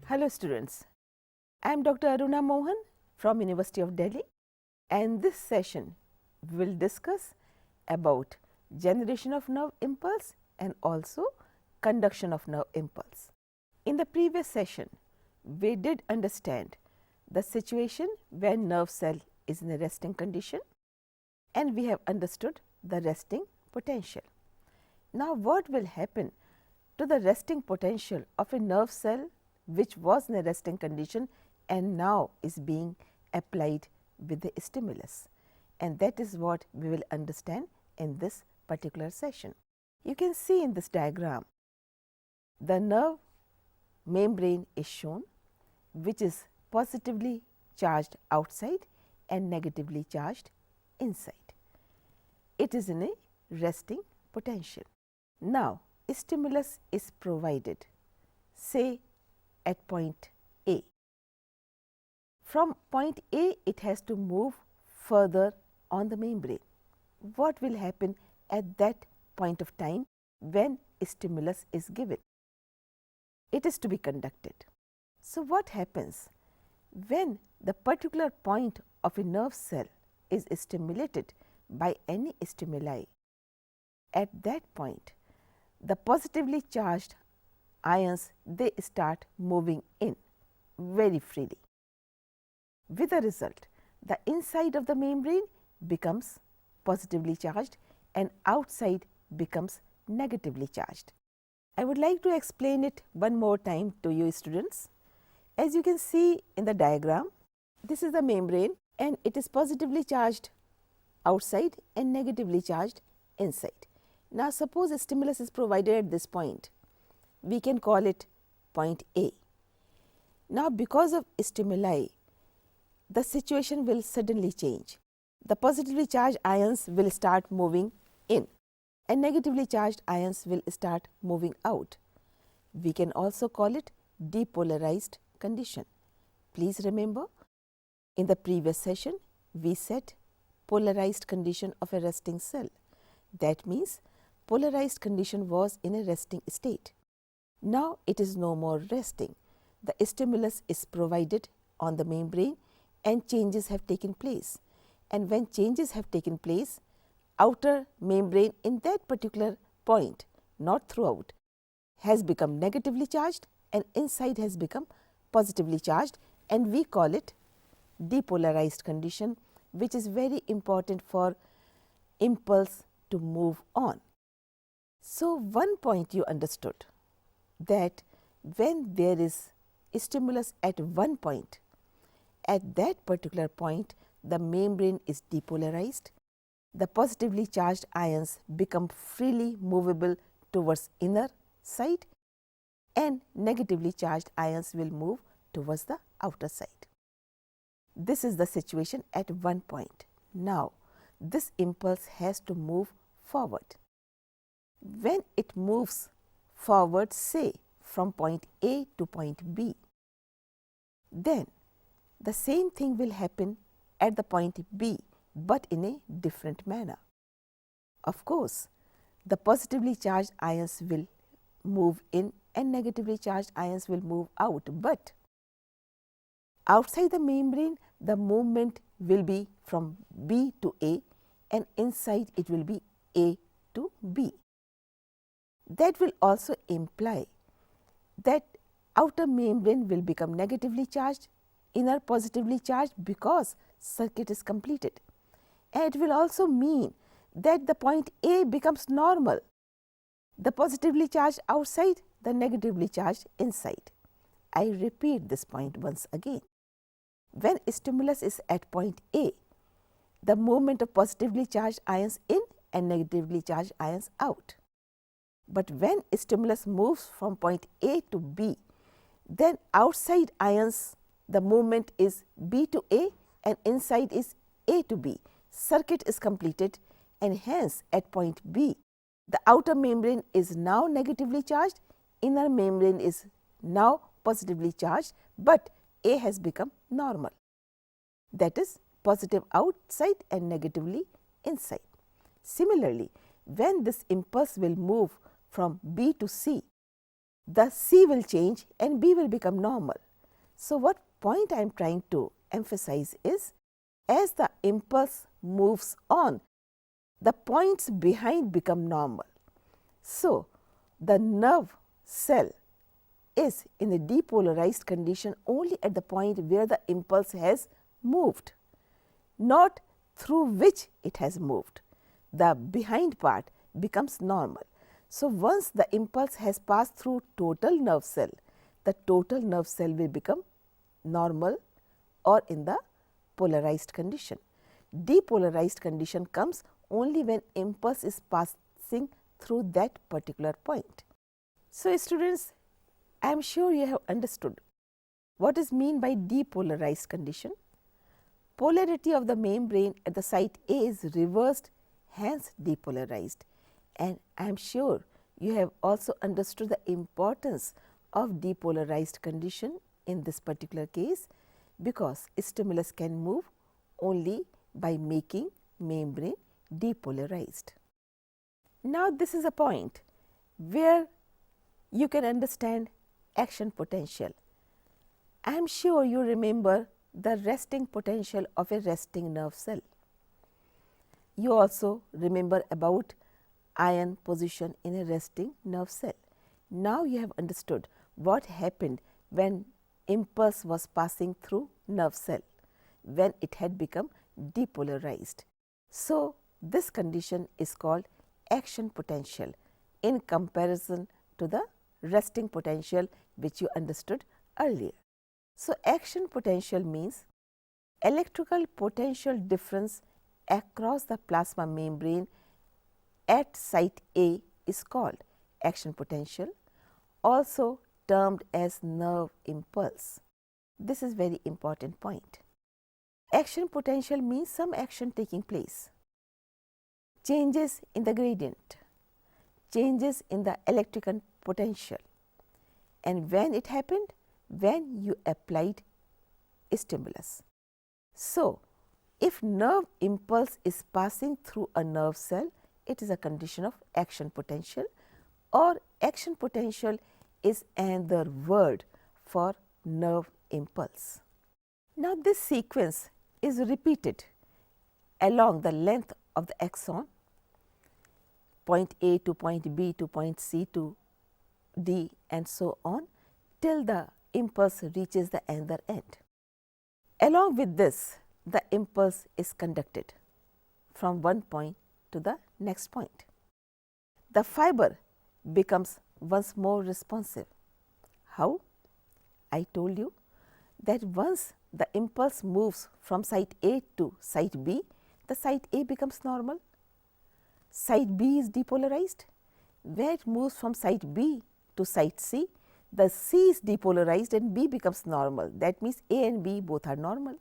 Hello students, I am Dr. Aruna Mohan from University of Delhi, and this session will discuss about generation of nerve impulse and also conduction of nerve impulse. In the previous session, we did understand the situation when nerve cell is in a resting condition, and we have understood the resting potential. Now, what will happen to the resting potential of a nerve cell which was in a resting condition and now is being applied with the stimulus, and that is what we will understand in this particular session. You can see in this diagram the nerve membrane is shown, which is positively charged outside and negatively charged inside. It is in a resting potential. Now, stimulus is provided, say at point A. From point A, it has to move further on the membrane. What will happen at that point of time when stimulus is given? It is to be conducted. So, what happens when the particular point of a nerve cell is stimulated by any stimuli? At that point, the positively charged ions, they start moving in very freely. With the result, the inside of the membrane becomes positively charged and outside becomes negatively charged. I would like to explain it one more time to you students. As you can see in the diagram, this is the membrane and it is positively charged outside and negatively charged inside. Now, suppose a stimulus is provided at this point. We can call it point A. Now, because of stimuli, the situation will suddenly change. The positively charged ions will start moving in and negatively charged ions will start moving out. We can also call it depolarized condition. Please remember, in the previous session, we said polarized condition of a resting cell. That means polarized condition was in a resting state. Now, it is no more resting. The stimulus is provided on the membrane and changes have taken place. And when changes have taken place, outer membrane in that particular point, not throughout, has become negatively charged and inside has become positively charged, and we call it depolarized condition, which is very important for impulse to move on. So, one point you understood, that when there is stimulus at one point, at that particular point the membrane is depolarized, the positively charged ions become freely movable towards inner side and negatively charged ions will move towards the outer side. This is the situation at one point. Now, this impulse has to move forward. When it moves forward, say from point A to point B, then the same thing will happen at the point B, but in a different manner. Of course, the positively charged ions will move in and negatively charged ions will move out, but outside the membrane the movement will be from B to A and inside it will be A to B. That will also imply that outer membrane will become negatively charged, inner positively charged, because circuit is completed. And it will also mean that the point A becomes normal, the positively charged outside, the negatively charged inside. I repeat this point once again. When stimulus is at point A, the movement of positively charged ions in and negatively charged ions out. But when stimulus moves from point A to B, then outside ions the movement is B to A and inside is A to B. Circuit is completed and hence at point B, the outer membrane is now negatively charged, inner membrane is now positively charged, but A has become normal. That is positive outside and negatively inside. Similarly, when this impulse will move from B to C, the C will change and B will become normal. So, what point I am trying to emphasize is, as the impulse moves on, the points behind become normal. So, the nerve cell is in a depolarized condition only at the point where the impulse has moved, not through which it has moved. The behind part becomes normal. So, once the impulse has passed through total nerve cell, the total nerve cell will become normal or in the polarized condition. Depolarized condition comes only when impulse is passing through that particular point. So, students, I am sure you have understood what is meant by depolarized condition. Polarity of the membrane at the site A is reversed, hence depolarized, and I am sure you have also understood the importance of depolarized condition in this particular case, because stimulus can move only by making membrane depolarized. Now, this is a point where you can understand action potential. I am sure you remember the resting potential of a resting nerve cell. You also remember about ion position in a resting nerve cell. Now, you have understood what happened when impulse was passing through nerve cell, when it had become depolarized. So, this condition is called action potential in comparison to the resting potential which you understood earlier. So, action potential means electrical potential difference across the plasma membrane at site A is called action potential, also termed as nerve impulse. This is very important point. Action potential means some action taking place, changes in the gradient, changes in the electrical potential, and when it happened? When you applied stimulus. So, if nerve impulse is passing through a nerve cell, it is a condition of action potential, or action potential is another word for nerve impulse. Now, this sequence is repeated along the length of the axon, point A to point B to point C to D and so on, till the impulse reaches the other end. Along with this, the impulse is conducted from one point to the next point. The fiber becomes once more responsive. How? I told you that once the impulse moves from site A to site B, the site A becomes normal, site B is depolarized. Where it moves from site B to site C, the C is depolarized and B becomes normal. That means A and B both are normal.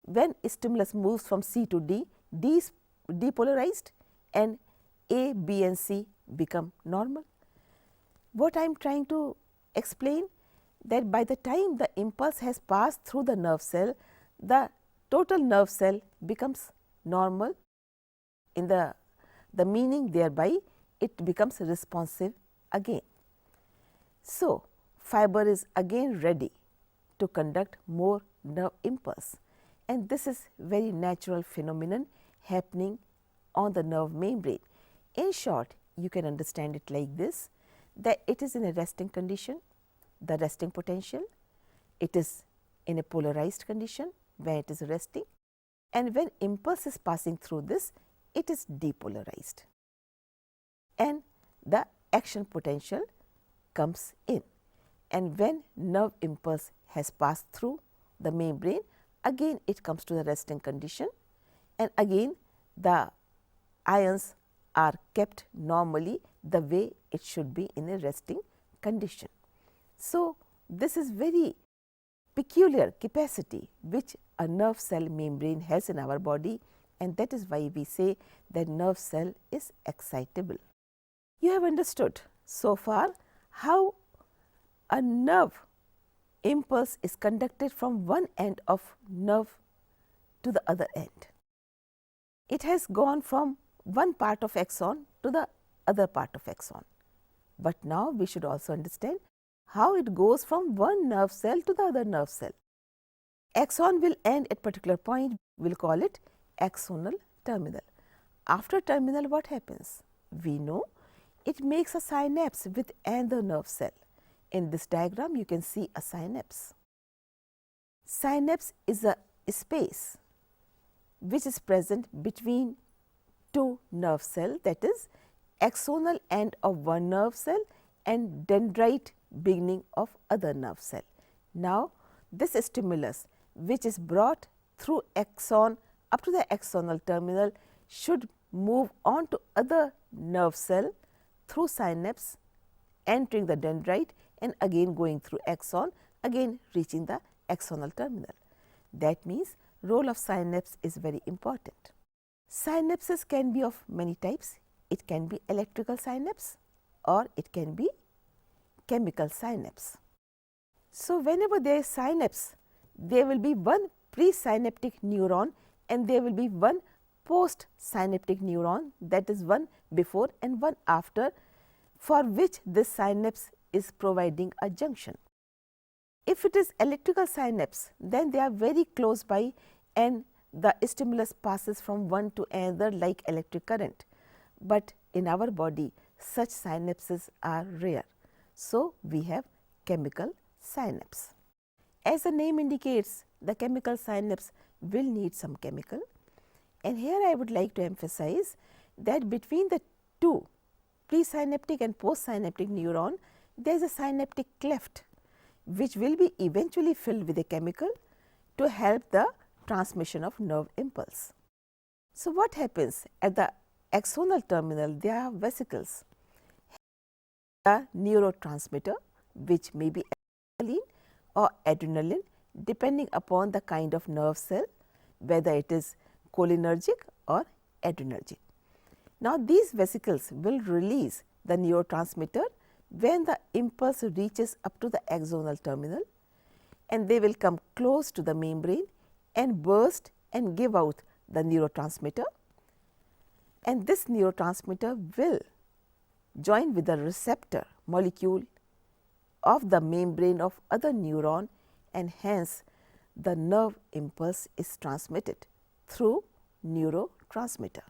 When stimulus moves from C to D, D is depolarized and A, B and C become normal. What I am trying to explain, that by the time the impulse has passed through the nerve cell, the total nerve cell becomes normal, in the meaning thereby it becomes responsive again. So, fiber is again ready to conduct more nerve impulse, and this is very natural phenomenon happening on the nerve membrane. In short, you can understand it like this, that it is in a resting condition, the resting potential, it is in a polarized condition where it is resting, and when impulse is passing through this, it is depolarized, and the action potential comes in. And when nerve impulse has passed through the membrane, again it comes to the resting condition, and again the ions are kept normally the way it should be in a resting condition. So, this is very peculiar capacity which a nerve cell membrane has in our body, and that is why we say that nerve cell is excitable. You have understood so far how a nerve impulse is conducted from one end of nerve to the other end. It has gone from one part of axon to the other part of axon. But now we should also understand how it goes from one nerve cell to the other nerve cell. Axon will end at particular point, we will call it axonal terminal. After terminal, what happens? We know it makes a synapse with another nerve cell. In this diagram, you can see a synapse. Synapse is a space which is present between two nerve cells, that is axonal end of one nerve cell and dendrite beginning of other nerve cell. Now, this stimulus which is brought through axon up to the axonal terminal should move on to other nerve cell through synapse, entering the dendrite and again going through axon, again reaching the axonal terminal. That means, role of synapse is very important. Synapses can be of many types. It can be electrical synapse or it can be chemical synapse. So, whenever there is synapse, there will be one presynaptic neuron and there will be one postsynaptic neuron, that is one before and one after, for which this synapse is providing a junction. If it is electrical synapse, then they are very close by and the stimulus passes from one to another like electric current. But in our body, such synapses are rare. So, we have chemical synapse. As the name indicates, the chemical synapse will need some chemical, and here I would like to emphasize that between the two presynaptic and postsynaptic neuron, there is a synaptic cleft which will be eventually filled with a chemical to help the transmission of nerve impulse. So, what happens at the axonal terminal? There are vesicles, the neurotransmitter which may be adrenaline or adrenaline depending upon the kind of nerve cell, whether it is cholinergic or adrenergic. Now, these vesicles will release the neurotransmitter when the impulse reaches up to the axonal terminal, and they will come close to the membrane and burst and give out the neurotransmitter, and this neurotransmitter will join with the receptor molecule of the membrane of other neuron, and hence the nerve impulse is transmitted through neurotransmitter.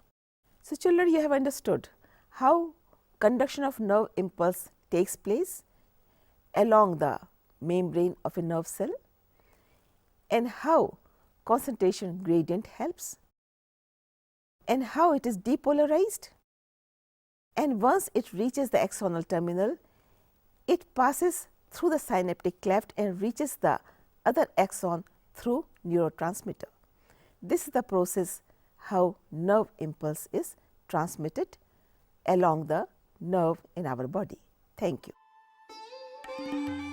So, children, you have understood how conduction of nerve impulse takes place along the membrane of a nerve cell and how concentration gradient helps and how it is depolarized, and once it reaches the axonal terminal, it passes through the synaptic cleft and reaches the other axon through neurotransmitter. This is the process how nerve impulse is transmitted along the nerve in our body. Thank you.